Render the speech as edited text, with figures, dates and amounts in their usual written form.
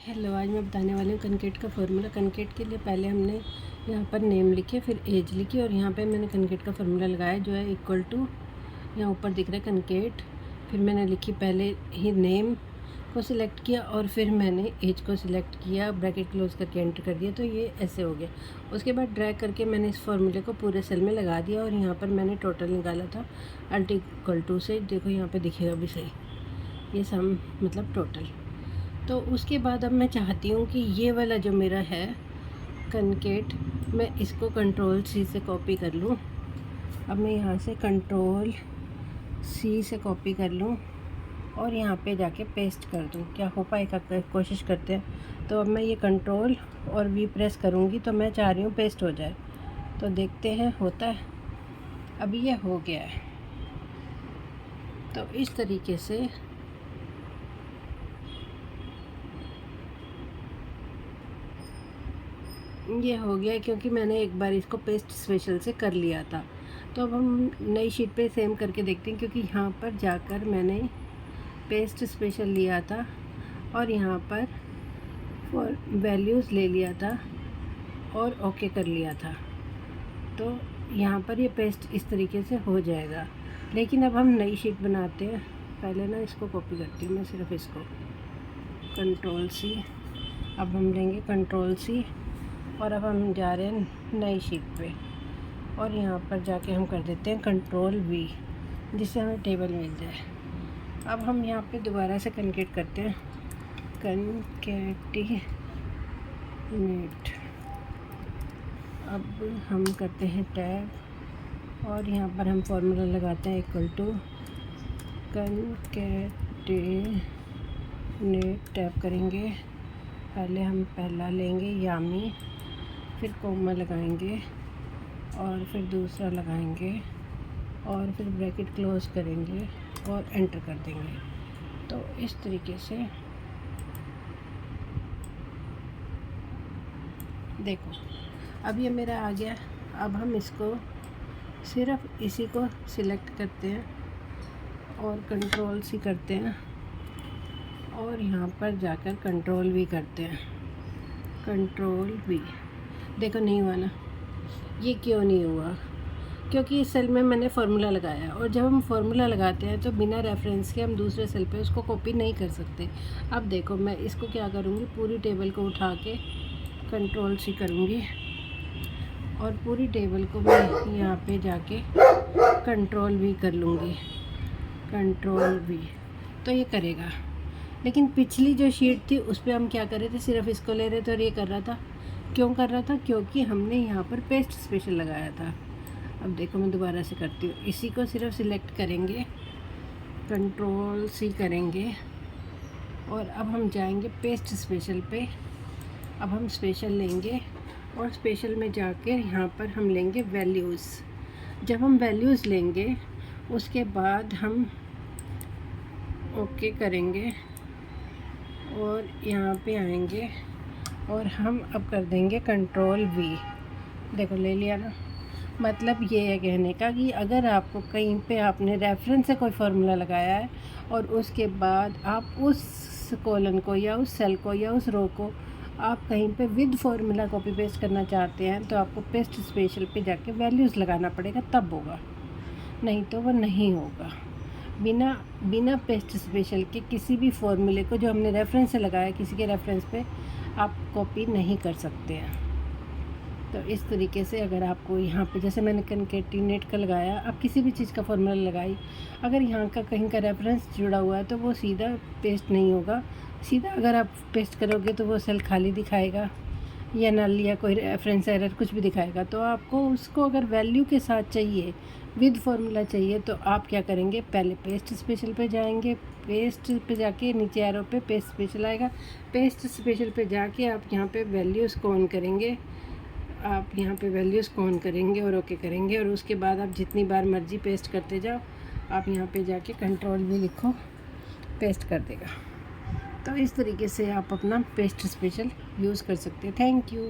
Hello, आज मैं बताने वाली हूँ कनकेट का फार्मूला। कनकेट के लिए पहले हमने यहाँ पर नेम लिखे, फिर एज लिखी और यहाँ पे मैंने कनकेट का फार्मूला लगाया जो है इक्वल टू, यहाँ ऊपर दिख रहा है कनकेट। फिर मैंने लिखी, पहले ही नेम को सिलेक्ट किया और फिर मैंने एज को सिलेक्ट किया, ब्रैकेट क्लोज करके एंटर कर दिया, तो ये ऐसे हो गया। उसके बाद ड्रैग करके मैंने इस फार्मूले को पूरे सेल में लगा दिया और यहाँ पर मैंने टोटल निकाला था अल्ट इक्वल टू से। देखो यहाँ पर दिखेगा भी सही, ये सम मतलब टोटल। तो उसके बाद अब मैं चाहती हूँ कि ये वाला जो मेरा है कनकेट, मैं इसको कंट्रोल सी से कॉपी कर लूँ। अब मैं यहाँ से कंट्रोल सी से कॉपी कर लूँ और यहाँ पे जाके पेस्ट कर दूँ। क्या हो पाएगा, कोशिश करते हैं। तो अब मैं ये कंट्रोल और वी प्रेस करूँगी तो मैं चाह रही हूँ पेस्ट हो जाए, तो देखते हैं होता है। अभी ये हो गया है। तो इस तरीके से ये हो गया, क्योंकि मैंने एक बार इसको पेस्ट स्पेशल से कर लिया था। तो अब हम नई शीट पे सेम करके देखते हैं, क्योंकि यहाँ पर जाकर मैंने पेस्ट स्पेशल लिया था और यहाँ पर फॉर वैल्यूज़ ले लिया था और ओके कर लिया था। तो यहाँ पर ये पेस्ट इस तरीके से हो जाएगा। लेकिन अब हम नई शीट बनाते हैं। पहले ना इसको कॉपी करती हूँ मैं, सिर्फ इसको कंट्रोल सी। अब हम लेंगे कंट्रोल सी और अब हम जा रहे हैं नई शीट पे और यहाँ पर जाके हम कर देते हैं कंट्रोल वी, जिससे हमें टेबल मिल जाए। अब हम यहाँ पे दोबारा से कनकेट करते हैं, कनकेटिनेट। अब हम करते हैं टैब और यहाँ पर हम फार्मूला लगाते हैं इक्वल टू कनकेटिनेट। टैब करेंगे, पहले हम पहला लेंगे यामी, फिर कोमा लगाएंगे और फिर दूसरा लगाएंगे और फिर ब्रैकेट क्लोज करेंगे और एंटर कर देंगे। तो इस तरीके से देखो, अब ये मेरा आ गया। अब हम इसको सिर्फ इसी को सिलेक्ट करते हैं और कंट्रोल सी करते हैं और यहाँ पर जाकर कंट्रोल वी करते हैं, कंट्रोल वी। देखो नहीं हुआ ना। ये क्यों नहीं हुआ? क्योंकि इस सेल में मैंने फार्मूला लगाया और जब हम फार्मूला लगाते हैं तो बिना रेफरेंस के हम दूसरे सेल पे उसको कॉपी नहीं कर सकते। अब देखो मैं इसको क्या करूँगी, पूरी टेबल को उठा के कंट्रोल सी करूँगी और पूरी टेबल को मैं यहाँ पे जाके कंट्रोल वी कर लूँगी, कंट्रोल वी। तो ये करेगा। लेकिन पिछली जो शीट थी उस पर हम क्या कर रहे थे, सिर्फ इसको ले रहे थे और ये कर रहा था। क्यों कर रहा था? क्योंकि हमने यहाँ पर पेस्ट स्पेशल लगाया था। अब देखो मैं दोबारा से करती हूँ, इसी को सिर्फ सिलेक्ट करेंगे, कंट्रोल सी करेंगे और अब हम जाएंगे पेस्ट स्पेशल पे। अब हम स्पेशल लेंगे और स्पेशल में जाके यहाँ पर हम लेंगे वैल्यूज़। जब हम वैल्यूज़ लेंगे उसके बाद हम ओके करेंगे और यहाँ पे आएंगे और हम अब कर देंगे कंट्रोल वी। देखो ले लिया ना। मतलब ये है कहने का कि अगर आपको कहीं पे आपने रेफरेंस से कोई फार्मूला लगाया है और उसके बाद आप उस कॉलम को या उस सेल को या उस रो को आप कहीं पे विद फार्मूला कॉपी पेस्ट करना चाहते हैं, तो आपको पेस्ट स्पेशल पे जाके वैल्यूज़ लगाना पड़ेगा, तब होगा, नहीं तो वो नहीं होगा। बिना पेस्ट स्पेशल के किसी भी फार्मूले को जो हमने रेफरेंस से लगाया, किसी के रेफरेंस पे आप कॉपी नहीं कर सकते हैं। तो इस तरीके से अगर आपको यहाँ पे, जैसे मैंने कनकेटिनेट का लगाया, अब किसी भी चीज़ का फार्मूला लगाई, अगर यहाँ का कहीं का रेफरेंस जुड़ा हुआ है तो वो सीधा पेस्ट नहीं होगा। सीधा अगर आप पेस्ट करोगे तो वो सेल खाली दिखाएगा या नल या कोई रेफरेंस एरर कुछ भी दिखाएगा। तो आपको उसको अगर वैल्यू के साथ चाहिए, विद फार्मूला चाहिए, तो आप क्या करेंगे, पहले पेस्ट स्पेशल पे जाएंगे, पेस्ट पे जाके नीचे एरो पे पेस्ट स्पेशल आएगा, पेस्ट स्पेशल पे जाके आप यहाँ पे वैल्यूज़ को ऑन करेंगे, आप यहाँ पे वैल्यूज़ को ऑन करेंगे और ओके करेंगे और उसके बाद आप जितनी बार मर्जी पेस्ट करते जाओ। आप यहाँ पे जाके कंट्रोल भी लिखो, पेस्ट कर देगा। तो इस तरीके से आप अपना पेस्ट स्पेशल यूज़ कर सकते हैं। Thank you.